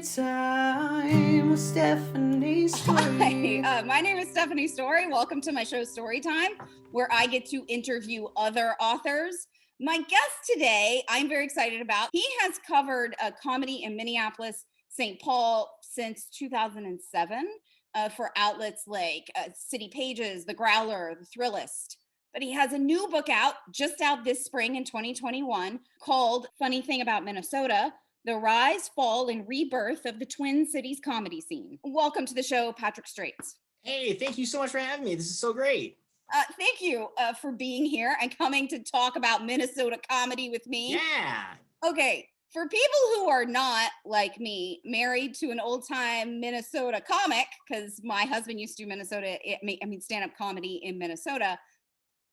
Story time with Stephanie Story. Hi, my name is Stephanie Storey. Welcome to my show Story Time, where I get to interview other authors. My guest today, I'm very excited about. He has covered comedy in Minneapolis, St. Paul since 2007 for outlets like City Pages, The Growler, The Thrillist. But he has a new book out, just out this spring in 2021, called Funny Thing About Minnesota: The Rise, Fall, and Rebirth of the Twin Cities Comedy Scene. Welcome to the show, Patrick Strait. Hey, thank you so much for having me. This is so great. Thank you for being here and coming to talk about Minnesota comedy with me. Yeah. Okay, for people who are not, like me, married to an old-time Minnesota comic, because my husband used to do stand-up comedy in Minnesota,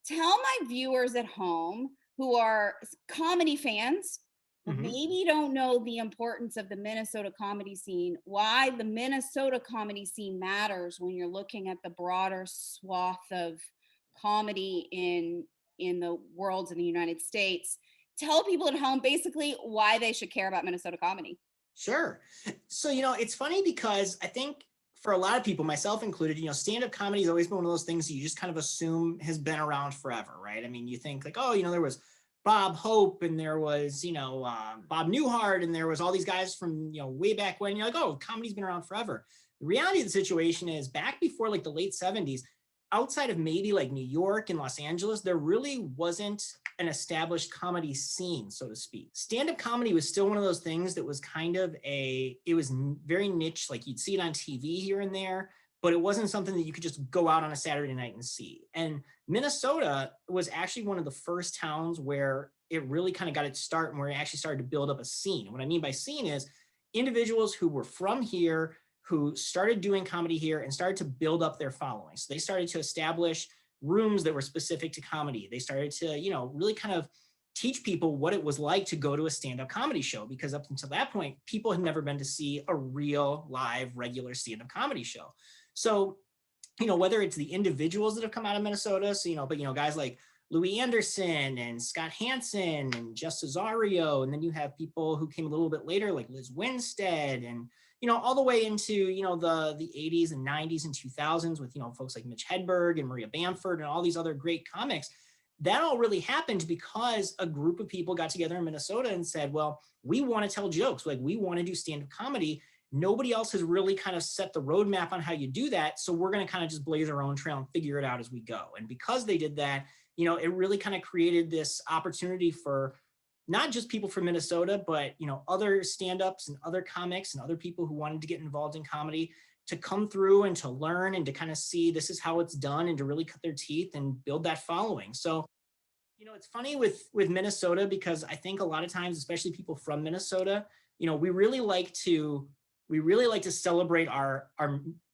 tell my viewers at home who are comedy fans, maybe don't know the importance of the Minnesota comedy scene, why the Minnesota comedy scene matters when you're looking at the broader swath of comedy in the world in the United States. Tell people at home basically why they should care about Minnesota comedy. Sure. So, it's funny because I think for a lot of people, myself included, stand-up comedy has always been one of those things you just kind of assume has been around forever, right? I mean, you think like, oh, there was Bob Hope and there was, Bob Newhart and there was all these guys from, way back when. You're like, oh, comedy's been around forever. The reality of the situation is back before like the late 70s, outside of maybe like New York and Los Angeles, there really wasn't an established comedy scene, so to speak. Stand-up comedy was still one of those things that was kind of it was very niche, like you'd see it on TV here and there, but it wasn't something that you could just go out on a Saturday night and see. And Minnesota was actually one of the first towns where it really kind of got its start and where it actually started to build up a scene. What I mean by scene is individuals who were from here, who started doing comedy here and started to build up their following. So they started to establish rooms that were specific to comedy. They started to, really kind of teach people what it was like to go to a stand-up comedy show, because up until that point, people had never been to see a real live regular stand-up comedy show. So, whether it's the individuals that have come out of Minnesota, guys like Louis Anderson and Scott Hansen and Jess Cesario, and then you have people who came a little bit later like Liz Winstead and all the way into, the 80s and 90s and 2000s with, folks like Mitch Hedberg and Maria Bamford and all these other great comics. That all really happened because a group of people got together in Minnesota and said, well, we want to tell jokes. Like, we want to do stand-up comedy. Nobody else has really kind of set the roadmap on how you do that. So we're going to kind of just blaze our own trail and figure it out as we go. And because they did that, it really kind of created this opportunity for not just people from Minnesota, but, other stand-ups and other comics and other people who wanted to get involved in comedy to come through and to learn and to kind of see this is how it's done and to really cut their teeth and build that following. So, it's funny with Minnesota, because I think a lot of times, especially people from Minnesota, we really like to celebrate our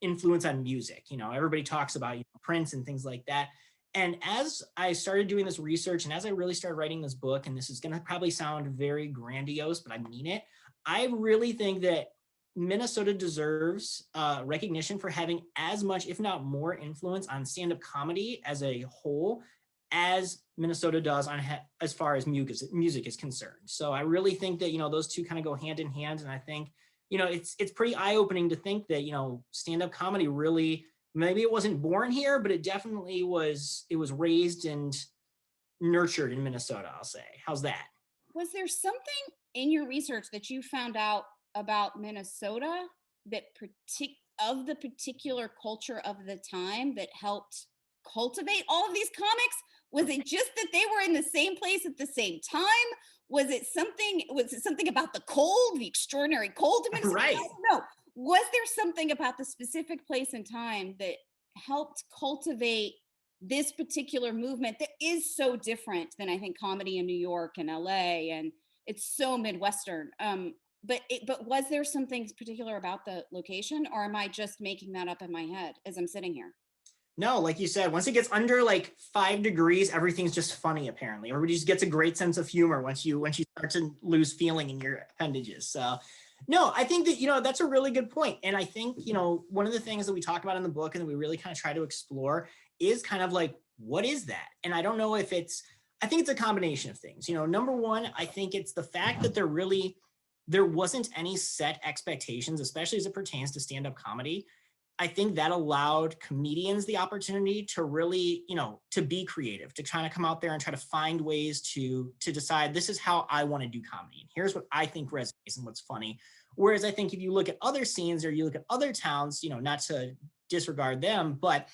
influence on music. Everybody talks about Prince and things like that. And as I started doing this research and as I really started writing this book, and this is going to probably sound very grandiose, but I mean it, I really think that Minnesota deserves recognition for having as much, if not more, influence on stand-up comedy as a whole as Minnesota does as far as music is concerned. So I really think that, those two kind of go hand in hand. And I think, it's pretty eye-opening to think that, stand-up comedy really, maybe it wasn't born here, but it definitely was raised and nurtured in Minnesota, I'll say. How's that? Was there something in your research that you found out about Minnesota that of the particular culture of the time that helped cultivate all of these comics? Was it just that they were in the same place at the same time? Was it something about the cold, the extraordinary cold in Minnesota? Right. I don't know. Was there something about the specific place and time that helped cultivate this particular movement that is so different than I think comedy in New York and LA, and it's so Midwestern? But was there something particular about the location, or am I just making that up in my head as I'm sitting here? No, like you said, once it gets under like 5 degrees, everything's just funny. Apparently, everybody just gets a great sense of humor once you start to lose feeling in your appendages. So, no, I think that that's a really good point. And I think one of the things that we talk about in the book and that we really kind of try to explore is kind of like, what is that? And I don't know if I think it's a combination of things. Number one, I think it's the fact that they're really there wasn't any set expectations, especially as it pertains to stand-up comedy. I think that allowed comedians the opportunity to really, to be creative, to kind of come out there and try to find ways to decide, this is how I want to do comedy. And here's what I think resonates and what's funny. Whereas I think if you look at other scenes or you look at other towns, not to disregard them, but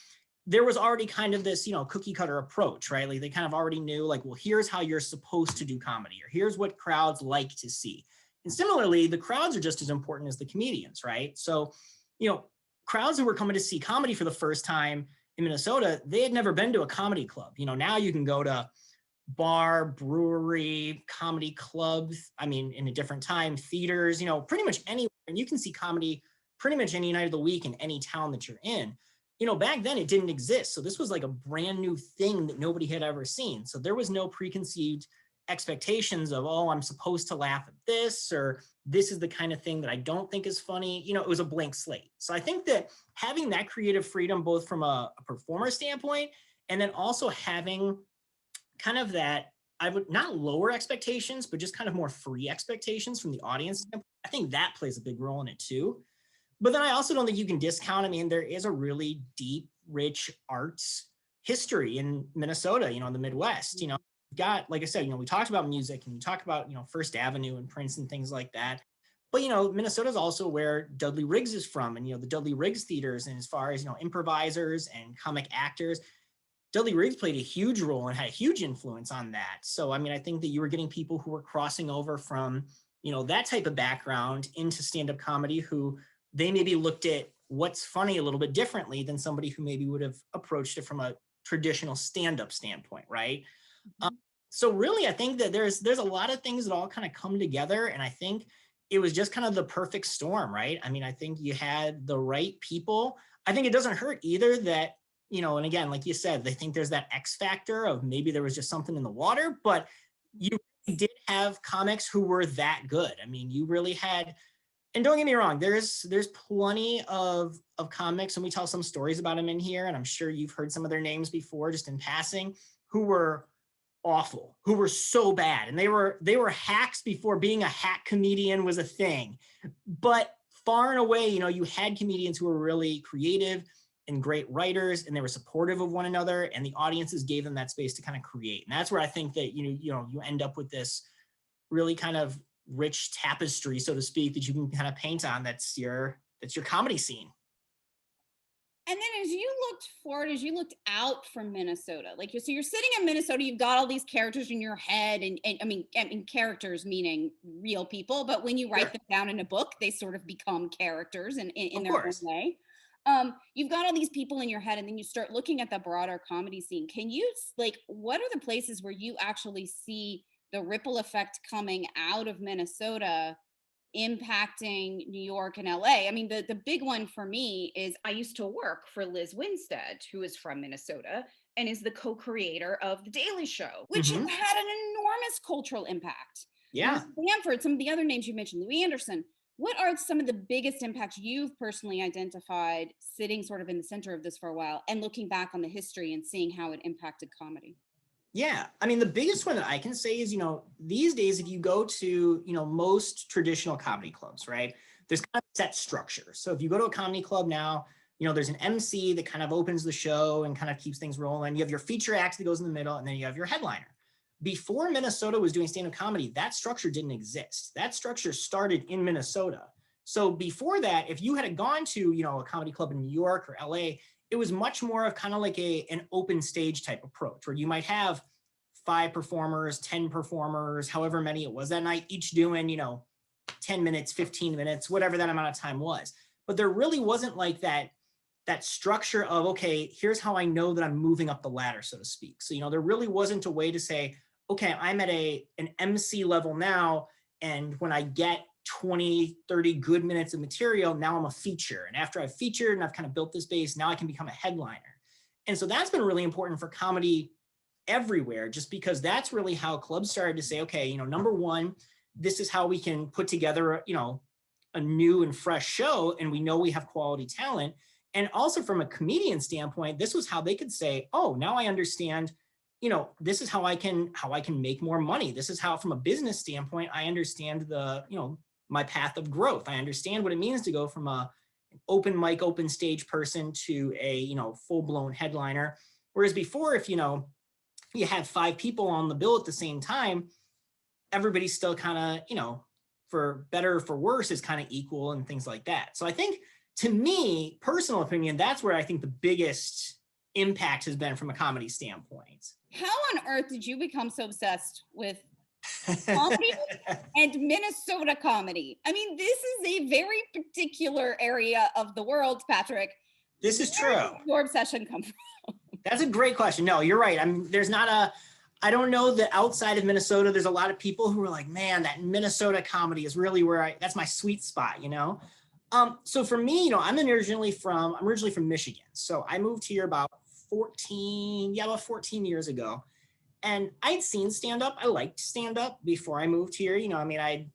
there was already kind of this, cookie cutter approach, right? Like they kind of already knew like, well, here's how you're supposed to do comedy, or here's what crowds like to see. And similarly, the crowds are just as important as the comedians, right? So, crowds who were coming to see comedy for the first time in Minnesota, they had never been to a comedy club. Now you can go to bar, brewery, comedy clubs, in a different time, theaters, pretty much anywhere. And you can see comedy pretty much any night of the week in any town that you're in. Back then it didn't exist. So this was like a brand new thing that nobody had ever seen. So there was no preconceived expectations of, oh, I'm supposed to laugh at this, or this is the kind of thing that I don't think is funny. It was a blank slate. So I think that having that creative freedom, both from a performer standpoint, and then also having kind of that, I would not lower expectations, but just kind of more free expectations from the audience standpoint, I think that plays a big role in it too. But then I also don't think you can discount, there is a really deep, rich arts history in Minnesota, in the Midwest. Got, like I said, we talked about music and we talked about, First Avenue and Prince and things like that. But, Minnesota is also where Dudley Riggs is from, and, the Dudley Riggs theaters, and as far as, improvisers and comic actors, Dudley Riggs played a huge role and had a huge influence on that. So, I think that you were getting people who were crossing over from, that type of background into stand-up comedy, who they maybe looked at what's funny a little bit differently than somebody who maybe would have approached it from a traditional stand-up standpoint, right? So really, I think that there's a lot of things that all kind of come together, and I think it was just kind of the perfect storm, right? I think you had the right people. I think it doesn't hurt either that, and again, like you said, they think there's that X factor of maybe there was just something in the water, but you did have comics who were that good. You really had, and don't get me wrong, there's plenty of comics, and we tell some stories about them in here, and I'm sure you've heard some of their names before, just in passing, who were awful, who were so bad, and they were hacks before being a hack comedian was a thing. But far and away, you had comedians who were really creative and great writers, and they were supportive of one another, and the audiences gave them that space to kind of create. And that's where I think that you end up with this really kind of rich tapestry, so to speak, that you can kind of paint on. That's your comedy scene. And then as you looked forward, as you looked out from Minnesota, so you're sitting in Minnesota, you've got all these characters in your head, and characters meaning real people, but when you write them down in a book, they sort of become characters in their own way. You've got all these people in your head, and then you start looking at the broader comedy scene. Can you, what are the places where you actually see the ripple effect coming out of Minnesota impacting New York and LA? The big one for me is I used to work for Liz Winstead, who is from Minnesota and is the co-creator of The Daily Show, which had an enormous cultural impact. Yeah. Stanford, some of the other names you mentioned, Louis Anderson. What are some of the biggest impacts you've personally identified sitting sort of in the center of this for a while and looking back on the history and seeing how it impacted comedy? Yeah, the biggest one that I can say is, these days, if you go to, most traditional comedy clubs, right, there's kind of set structure. So if you go to a comedy club now, there's an MC that kind of opens the show and kind of keeps things rolling. You have your feature act that goes in the middle, and then you have your headliner. Before Minnesota was doing stand-up comedy, that structure didn't exist. That structure started in Minnesota. So before that, if you had gone to, a comedy club in New York or LA, it was much more of kind of like an open stage type approach, where you might have 5 performers, 10 performers, however many it was that night, each doing, 10 minutes, 15 minutes, whatever that amount of time was. But there really wasn't like that structure of, okay, here's how I know that I'm moving up the ladder, so to speak. So, there really wasn't a way to say, okay, I'm at an MC level now, and when I get 20, 30 good minutes of material, now I'm a feature. And after I've featured and I've kind of built this base, now I can become a headliner. And so that's been really important for comedy everywhere, just because that's really how clubs started to say, okay, number one, this is how we can put together, a new and fresh show, and we know we have quality talent. And also from a comedian standpoint, this was how they could say, oh, now I understand, this is how I can make more money. This is how, from a business standpoint, I understand the my path of growth. I understand what it means to go from an open mic, open stage person to a, you know, full-blown headliner. Whereas before, if, you know, you had 5 people on the bill at the same time, everybody's still kind of, you know, for better or for worse, is kind of equal and things like that. So I think, to me, personal opinion, that's where I think the biggest impact has been from a comedy standpoint. How on earth did you become so obsessed with comedy and Minnesota comedy? I mean, this is a very particular area of the world, Patrick. This is true. Where did your obsession come from? That's a great question. No, you're right. I don't know that outside of Minnesota, there's a lot of people who are like, man, that Minnesota comedy is really where that's my sweet spot, you know? So for me, you know, I'm originally from Michigan. So I moved here about 14 years ago. And I'd seen stand-up. I liked stand-up before I moved here. You know, I mean,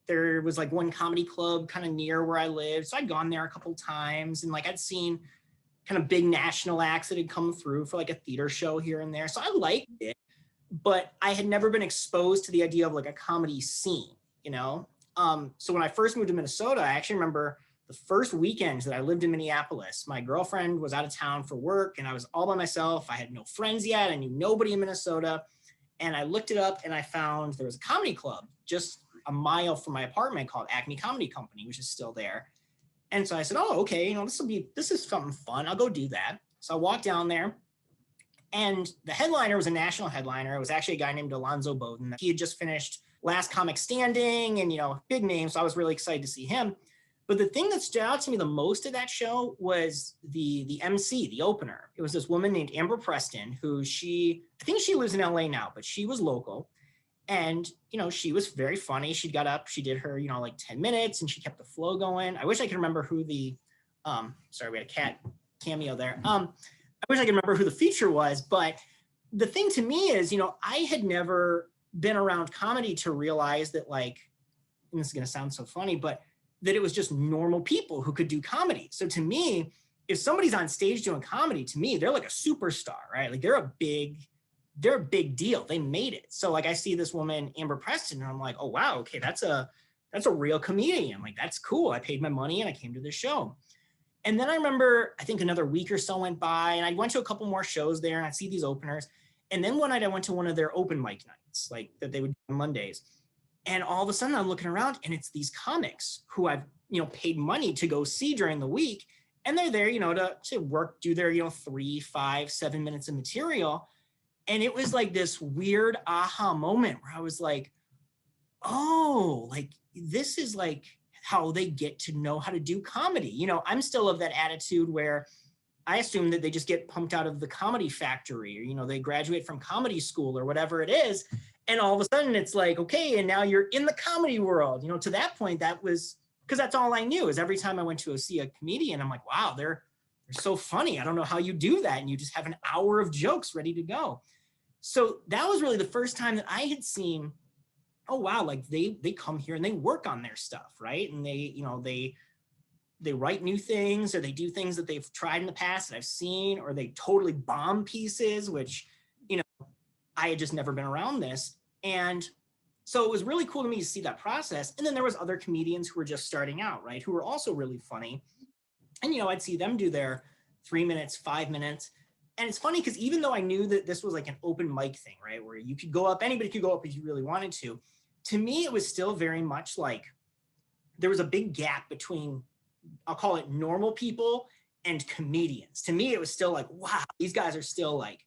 there was like one comedy club kind of near where I lived. So I'd gone there a couple times, and like I'd seen kind of big national acts that had come through for like a theater show here and there. So I liked it, but I had never been exposed to the idea of like a comedy scene, you know? So when I first moved to Minnesota, I actually remember the first weekend that I lived in Minneapolis, my girlfriend was out of town for work and I was all by myself. I had no friends yet. I knew nobody in Minnesota. And I looked it up and I found there was a comedy club just a mile from my apartment called Acme Comedy Company, which is still there. And so I said, oh, okay, you know, this is something fun. I'll go do that. So I walked down there, and the headliner was a national headliner. It was actually a guy named Alonzo Bowden. He had just finished Last Comic Standing and, you know, big name. So I was really excited to see him. But the thing that stood out to me the most of that show was the MC, the opener. It was this woman named Amber Preston, who I think she lives in LA now, but she was local. And, you know, she was very funny. She got up, she did her, you know, like 10 minutes and she kept the flow going. I wish I could remember who sorry, we had a cat cameo there. I wish I could remember who the feature was, but the thing to me is, you know, I had never been around comedy to realize that, like, and this is going to sound so funny, but that it was just normal people who could do comedy. So to me, if somebody's on stage doing comedy, to me, they're like a superstar, right? Like they're a big deal. They made it. So like I see this woman, Amber Preston, and I'm like, oh wow, okay, that's a real comedian. Like that's cool. I paid my money and I came to this show. And then I remember, I think another week or so went by and I went to a couple more shows there and I'd see these openers. And then one night I went to one of their open mic nights, like that they would do on Mondays. And all of a sudden I'm looking around and it's these comics who I've, you know, paid money to go see during the week. And they're there, you know, to work, do their, you know, 3, 5, 7 minutes of material. And it was like this weird aha moment where I was like, oh, like this is like how they get to know how to do comedy. You know, I'm still of that attitude where I assume that they just get pumped out of the comedy factory, or, you know, they graduate from comedy school or whatever it is. And all of a sudden it's like, okay, and now you're in the comedy world. You know, to that point, that was, because that's all I knew, is every time I went to see a comedian, I'm like, wow, they're so funny. I don't know how you do that. And you just have an hour of jokes ready to go. So that was really the first time that I had seen, oh wow, like they come here and they work on their stuff, right? And they, you know, they write new things, or they do things that they've tried in the past that I've seen, or they totally bomb pieces, which, you know, I had just never been around this. And so it was really cool to me to see that process. And then there was other comedians who were just starting out, right? Who were also really funny. And, you know, I'd see them do their 3 minutes, 5 minutes. And it's funny because even though I knew that this was like an open mic thing, right? Where you could go up, anybody could go up if you really wanted to me, it was still very much like there was a big gap between, I'll call it normal people and comedians. To me, it was still like, wow, these guys are still like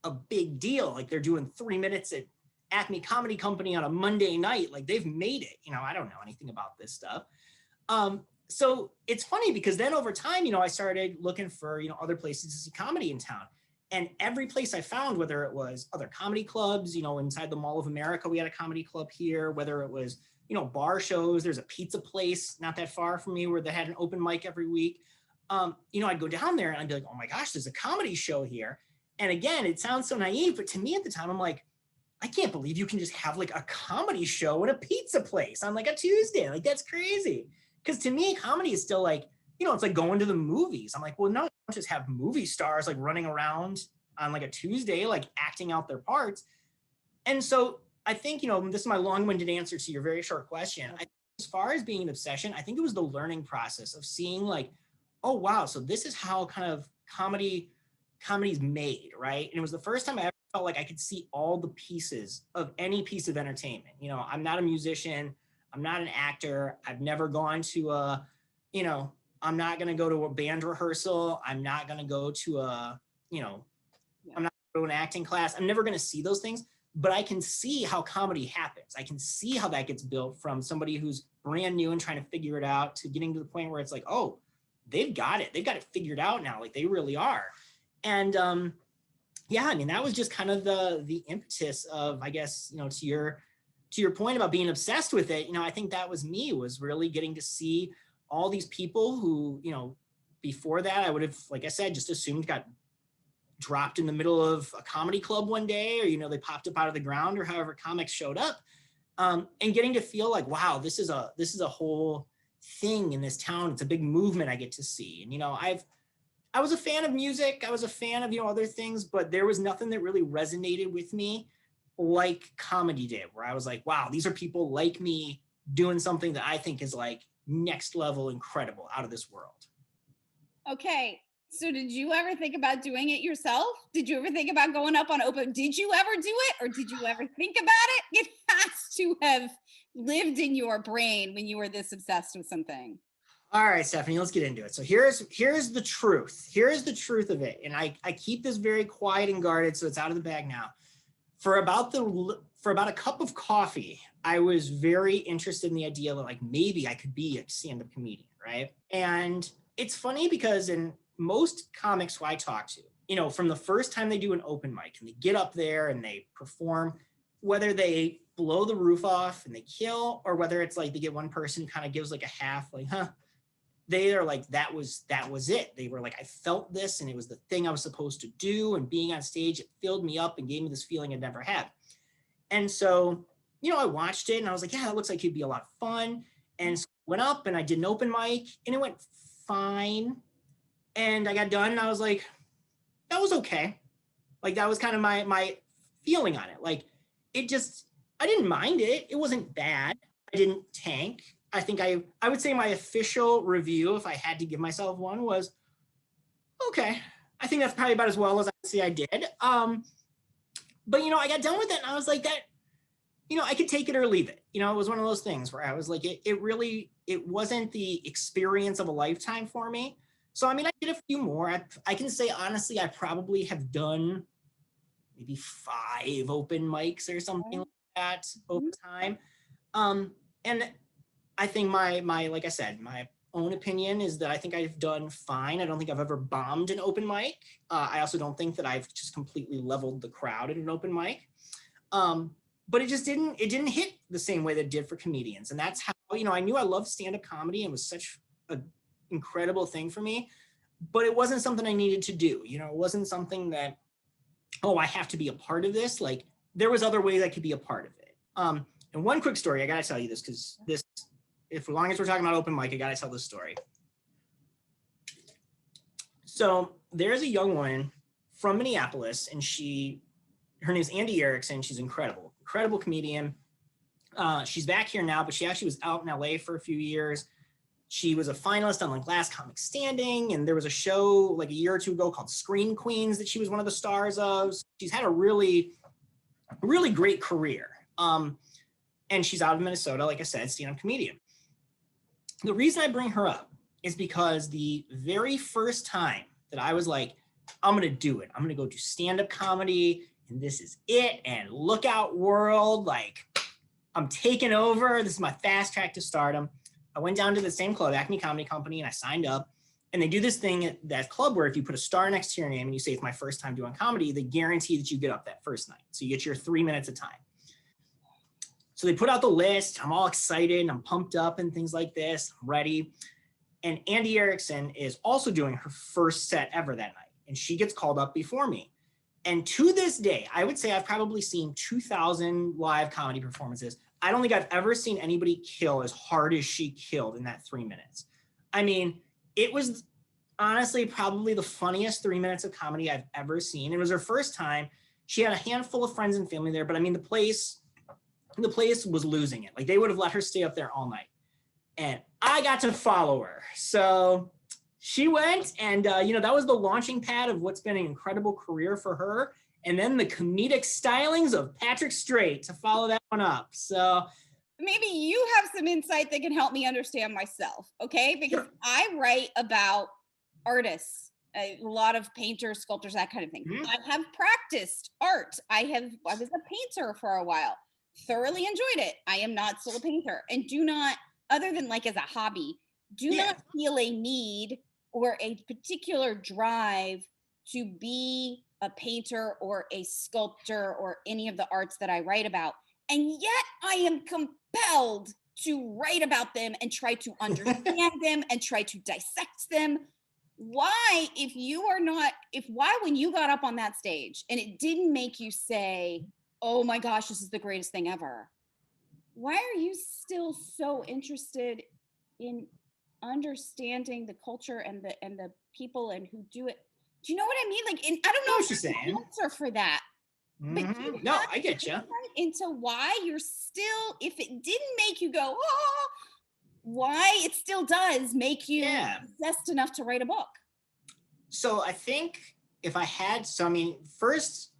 a big deal. Like they're doing 3 minutes at Acme Comedy Company on a Monday night. Like they've made it. You know, I don't know anything about this stuff. So it's funny because then over time, you know, I started looking for, you know, other places to see comedy in town. And every place I found, whether it was other comedy clubs, you know, inside the Mall of America, we had a comedy club here, whether it was, you know, bar shows, there's a pizza place not that far from me where they had an open mic every week. You know, I'd go down there and I'd be like, oh my gosh, there's a comedy show here. And again, it sounds so naive, but to me at the time, I'm like, I can't believe you can just have like a comedy show at a pizza place on like a Tuesday. Like that's crazy. Because to me, comedy is still like, you know, it's like going to the movies. I'm like, well, no, don't just have movie stars like running around on like a Tuesday, like acting out their parts. And so I think, you know, this is my long-winded answer to your very short question. I as far as being an obsession, I think it was the learning process of seeing like, oh, wow, so this is how kind of comedy's made, right? And it was the first time I ever felt like I could see all the pieces of any piece of entertainment. You know, I'm not a musician, I'm not an actor, I've never gone to a, you know, I'm not going to go to a band rehearsal, I'm not going to go to a, you know, I'm not going to an acting class, I'm never going to see those things, but I can see how comedy happens. I can see how that gets built from somebody who's brand new and trying to figure it out to getting to the point where it's like, oh, they've got it figured out now, like they really are. And yeah, I mean, that was just kind of the impetus of, I guess, you know, to your point about being obsessed with it, you know, I think that was me, was really getting to see all these people who, you know, before that I would have, like I said, just assumed got dropped in the middle of a comedy club one day, or, you know, they popped up out of the ground, or however comics showed up, and getting to feel like, wow, this is a whole thing in this town. It's a big movement I get to see. And, you know, I was a fan of music. I was a fan of, you know, other things, but there was nothing that really resonated with me like comedy did, where I was like, wow, these are people like me doing something that I think is like next level incredible, out of this world. Okay. So did you ever think about doing it yourself? Did you ever think about going up on open? Did you ever do it, or did you ever think about it? It has to have lived in your brain when you were this obsessed with something. All right, Stephanie, let's get into it. So here's the truth. Here's the truth of it. And I keep this very quiet and guarded, so it's out of the bag now. For about a cup of coffee, I was very interested in the idea that like maybe I could be a stand-up comedian, right? And it's funny because in most comics who I talk to, you know, from the first time they do an open mic and they get up there and they perform, whether they blow the roof off and they kill, or whether it's like they get one person kind of gives like a half, like, huh, they are like, that was it. They were like, I felt this and it was the thing I was supposed to do. And being on stage, it filled me up and gave me this feeling I'd never had. And so, you know, I watched it and I was like, yeah, it looks like it'd be a lot of fun. And so I went up and I did an open mic and it went fine. And I got done and I was like, that was okay. Like that was kind of my feeling on it. Like it just, I didn't mind it. It wasn't bad. I didn't tank. I think I would say my official review, if I had to give myself one, was okay. I think that's probably about as well as I would say I did. But you know, I got done with it and I was like, that, you know, I could take it or leave it. You know, it was one of those things where I was like, it wasn't the experience of a lifetime for me. So, I mean, I did a few more. I can say, honestly, I probably have done maybe 5 open mics or something like that over time. And I think my, like I said, my own opinion is that I think I've done fine. I don't think I've ever bombed an open mic. I also don't think that I've just completely leveled the crowd at an open mic. But it didn't hit the same way that it did for comedians. And that's how, you know, I knew I loved stand-up comedy and it was such an incredible thing for me, but it wasn't something I needed to do. You know, it wasn't something that, oh, I have to be a part of this. Like there was other ways I could be a part of it. And one quick story, I gotta tell you this, because this, as long as we're talking about open mic, I gotta tell this story. So there's a young woman from Minneapolis, and her name's Andy Erickson. She's incredible comedian. She's back here now, but she actually was out in LA for a few years. She was a finalist on like Last Comic Standing, and there was a show like a year or two ago called Screen Queens that she was one of the stars of. She's had a really great career. And she's out of Minnesota, like I said, stand-up comedian. The reason I bring her up is because the very first time that I was like, I'm going to do it. I'm going to go do stand-up comedy, and this is it, and look out world, like I'm taking over. This is my fast track to stardom. I went down to the same club, Acme Comedy Company, and I signed up. And they do this thing at that club where if you put a star next to your name and you say it's my first time doing comedy, they guarantee that you get up that first night. So you get your 3 minutes of time. So they put out the list. I'm all excited and I'm pumped up and things like this. I'm ready. And Andy Erickson is also doing her first set ever that night. And she gets called up before me. And to this day, I would say I've probably seen 2,000 live comedy performances. I don't think I've ever seen anybody kill as hard as she killed in that 3 minutes. I mean, it was honestly probably the funniest 3 minutes of comedy I've ever seen. It was her first time. She had a handful of friends and family there, but I mean, the place was losing it. Like they would have let her stay up there all night. and I got to follow her. So she went, and that was the launching pad of what's been an incredible career for her. And then the comedic stylings of Patrick Strait to follow that one up. So maybe you have some insight that can help me understand myself, okay? Because Sure. I write about artists, a lot of painters, sculptors, that kind of thing. Mhm. I have practiced art. I was a painter for a while. Thoroughly enjoyed it. I am not still a painter, and do not, other than like as a hobby, do Yeah. not feel a need or a particular drive to be a painter or a sculptor or any of the arts that I write about. And yet I am compelled to write about them and try to understand them and try to dissect them. Why, if you are not, if why, when you got up on that stage and it didn't make you say, oh my gosh, this is the greatest thing ever, why are you still so interested in understanding the culture and the people and who do it? Do you know what I mean? Like, and I don't I know know what if you're there's an saying. answer for that, but do you No, have I get you. insight into why you're still, if it didn't make you go, oh, why it still does make you Yeah. possessed enough to write a book? So I think if I had, so I mean, first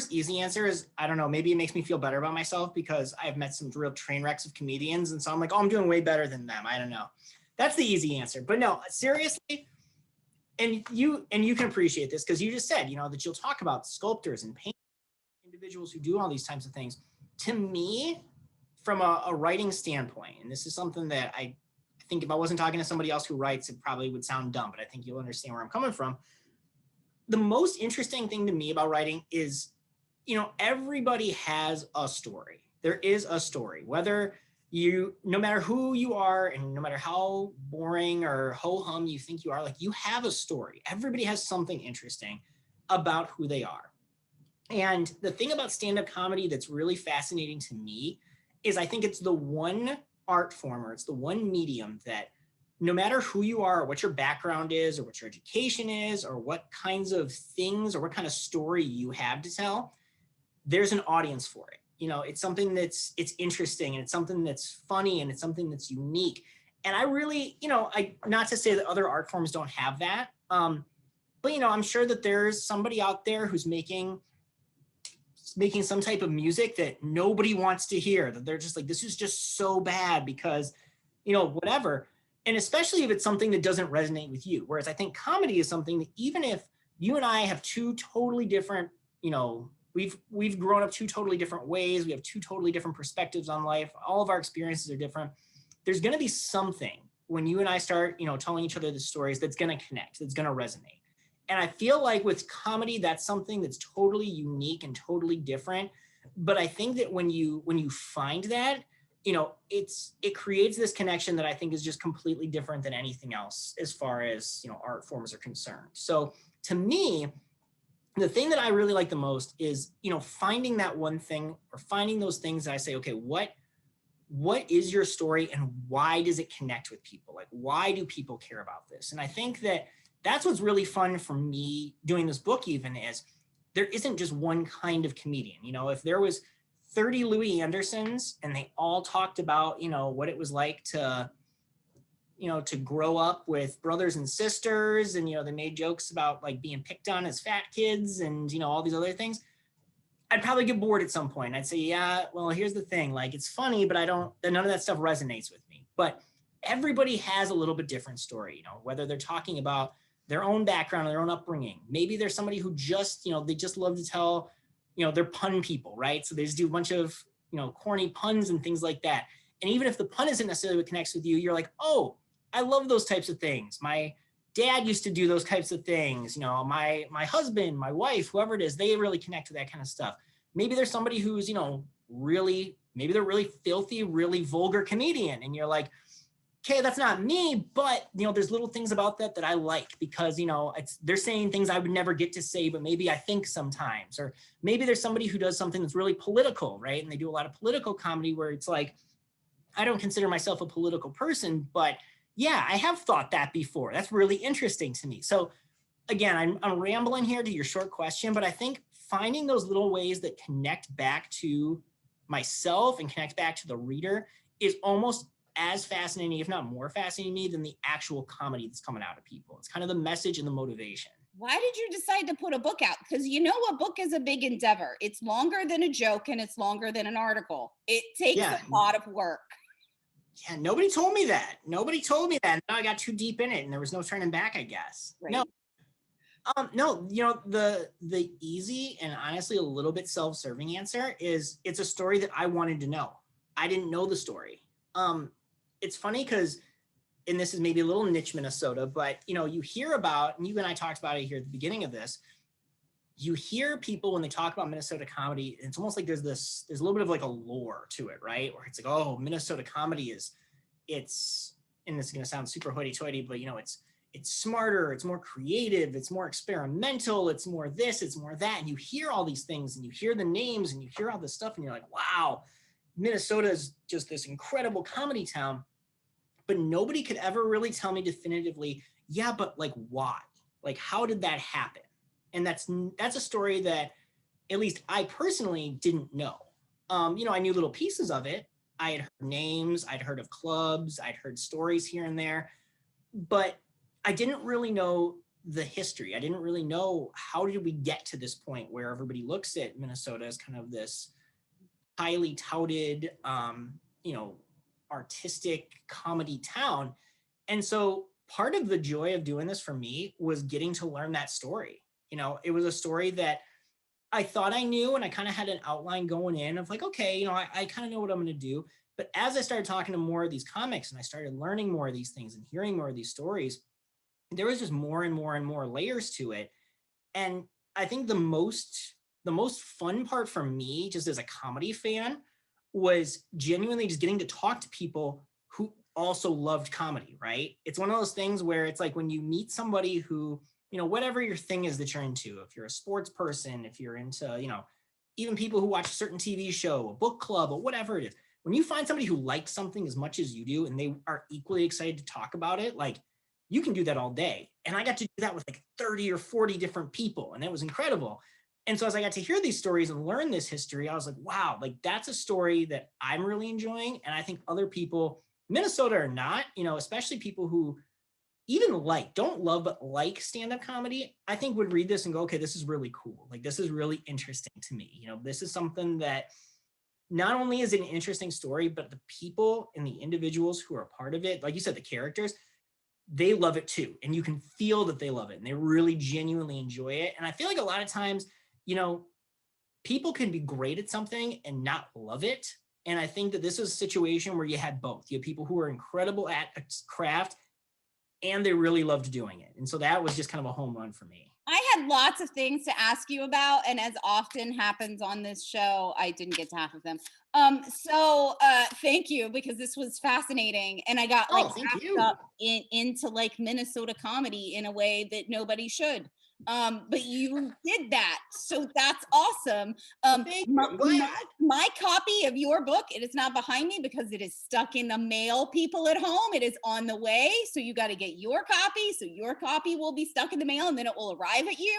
easy answer is, I don't know, maybe it makes me feel better about myself because I've met some real train wrecks of comedians. And so I'm like, oh, I'm doing way better than them. I don't know. That's the easy answer. But no, seriously, and you can appreciate this because you just said, that you'll talk about sculptors and painters, individuals who do all these types of things. To me, from a writing standpoint, and this is something that I think if I wasn't talking to somebody else who writes, it probably would sound dumb, but I think you'll understand where I'm coming from. The most interesting thing to me about writing is, everybody has a story. There is a story, whether no matter who you are and no matter how boring or ho-hum you think you are, like, you have a story. Everybody has something interesting about who they are. And the thing about stand-up comedy that's really fascinating to me is I think it's the one art form, or it's the one medium that no matter who you are or what your background is or what your education is or what kinds of things or what kind of story you have to tell, there's an audience for it. It's something it's interesting, and it's something that's funny, and it's something that's unique. And I really, not to say that other art forms don't have that, but I'm sure that there's somebody out there who's making some type of music that nobody wants to hear, that they're just like, this is just so bad because, whatever. And especially if it's something that doesn't resonate with you. Whereas I think comedy is something that even if you and I have two totally different, we've grown up two totally different ways, we have two totally different perspectives on life, all of our experiences are different, there's going to be something when you and I start, telling each other the stories that's going to connect, that's going to resonate. And I feel like with comedy, that's something that's totally unique and totally different. But I think that when you find that, it creates this connection that I think is just completely different than anything else as far as, art forms are concerned. So to me, the thing that I really like the most is, finding that one thing or finding those things that I say, okay, what is your story and why does it connect with people? Like, why do people care about this? And I think that that's what's really fun for me doing this book even is there isn't just one kind of comedian. If there was 30 Louis Andersons and they all talked about, what it was like to, to grow up with brothers and sisters, and, they made jokes about like being picked on as fat kids and, all these other things, I'd probably get bored at some point. I'd say, yeah, well, here's the thing. Like, it's funny, but none of that stuff resonates with me. But everybody has a little bit different story, whether they're talking about their own background or their own upbringing. Maybe there's somebody who just, they just love to tell, they're pun people, right? So they just do a bunch of, corny puns and things like that. And even if the pun isn't necessarily what connects with you, you're like, oh, I love those types of things. My dad used to do those types of things. My husband, my wife, whoever it is, they really connect to that kind of stuff. Maybe there's somebody who's, maybe they're really filthy, really vulgar comedian. And you're like, okay, that's not me, but there's little things about that I like because, they're saying things I would never get to say, but maybe I think sometimes. Or maybe there's somebody who does something that's really political, right? And they do a lot of political comedy where it's like, I don't consider myself a political person, but yeah, I have thought that before. That's really interesting to me. So again, I'm rambling here to your short question, but I think finding those little ways that connect back to myself and connect back to the reader is almost as fascinating, if not more fascinating to me than the actual comedy that's coming out of people. It's kind of the message and the motivation. Why did you decide to put a book out? Because you know a book is a big endeavor. It's longer than a joke and it's longer than an article. It takes a lot of work. Yeah, nobody told me that. Nobody told me that. And now I got too deep in it and there was no turning back, I guess. Right. No, the easy and honestly a little bit self-serving answer is it's a story that I wanted to know. I didn't know the story. It's funny because, and this is maybe a little niche Minnesota, but you hear about, and you and I talked about it here at the beginning of this, you hear people when they talk about Minnesota comedy, it's almost like there's a little bit of like a lore to it, right? Where it's like, oh, Minnesota comedy it's, and this is going to sound super hoity-toity, but it's smarter, it's more creative, it's more experimental, it's more this, it's more that. And you hear all these things and you hear the names and you hear all this stuff and you're like, wow, Minnesota is just this incredible comedy town. But nobody could ever really tell me definitively, yeah, but like why? Like, how did that happen? And that's a story that at least I personally didn't know. I knew little pieces of it. I had heard names, I'd heard of clubs, I'd heard stories here and there, but I didn't really know the history. I didn't really know how did we get to this point where everybody looks at Minnesota as kind of this highly touted, artistic comedy town. And so part of the joy of doing this for me was getting to learn that story. It was a story that I thought I knew, and I kind of had an outline going in of like, okay, I kind of know what I'm going to do. But as I started talking to more of these comics and I started learning more of these things and hearing more of these stories, there was just more and more and more layers to it. And I think the most fun part for me, just as a comedy fan, was genuinely just getting to talk to people who also loved comedy, right? It's one of those things where it's like when you meet somebody who, whatever your thing is that you're into, if you're a sports person, if you're into, even people who watch a certain TV show, a book club, or whatever it is, when you find somebody who likes something as much as you do and they are equally excited to talk about it, like you can do that all day. And I got to do that with like 30 or 40 different people, and it was incredible. And so as I got to hear these stories and learn this history, I was like, wow, like that's a story that I'm really enjoying. And I think other people, Minnesota or not, especially people who even don't love, but like stand-up comedy, I think would read this and go, okay, this is really cool. Like, this is really interesting to me. This is something that not only is it an interesting story, but the people and the individuals who are a part of it, like you said, the characters, they love it too. And you can feel that they love it and they really genuinely enjoy it. And I feel like a lot of times, people can be great at something and not love it. And I think that this is a situation where you had both. You have people who are incredible at a craft and they really loved doing it. And so that was just kind of a home run for me. I had lots of things to ask you about, and as often happens on this show, I didn't get to half of them. So thank you, because this was fascinating, and I got wrapped up into like Minnesota comedy in a way that nobody should. But you did that, so that's awesome. My copy of your book, it is not behind me because it is stuck in the mail, people at home. It is on the way, so you got to get your copy, so your copy will be stuck in the mail and then it will arrive at you.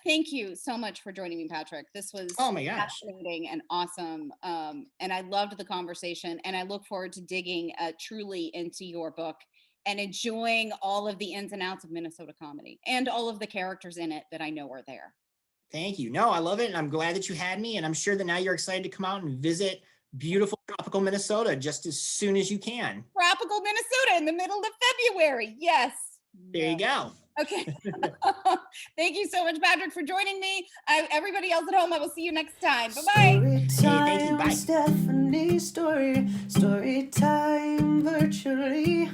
Thank you so much for joining me, Patrick. This was fascinating and awesome, and I loved the conversation, and I look forward to digging truly into your book and enjoying all of the ins and outs of Minnesota comedy and all of the characters in it that I know are there. Thank you. No, I love it. And I'm glad that you had me. And I'm sure that now you're excited to come out and visit beautiful tropical Minnesota just as soon as you can. Tropical Minnesota in the middle of February. Yes. There you go. Okay. Thank you so much, Patrick, for joining me. Everybody else at home, I will see you next time. Bye-bye. Thank you. Bye. Stephanie's story time virtually.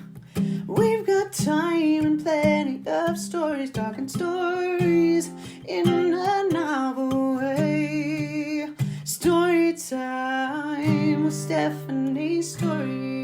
We've got time and plenty of stories, talking stories in a novel way. Story time with Stephanie's story.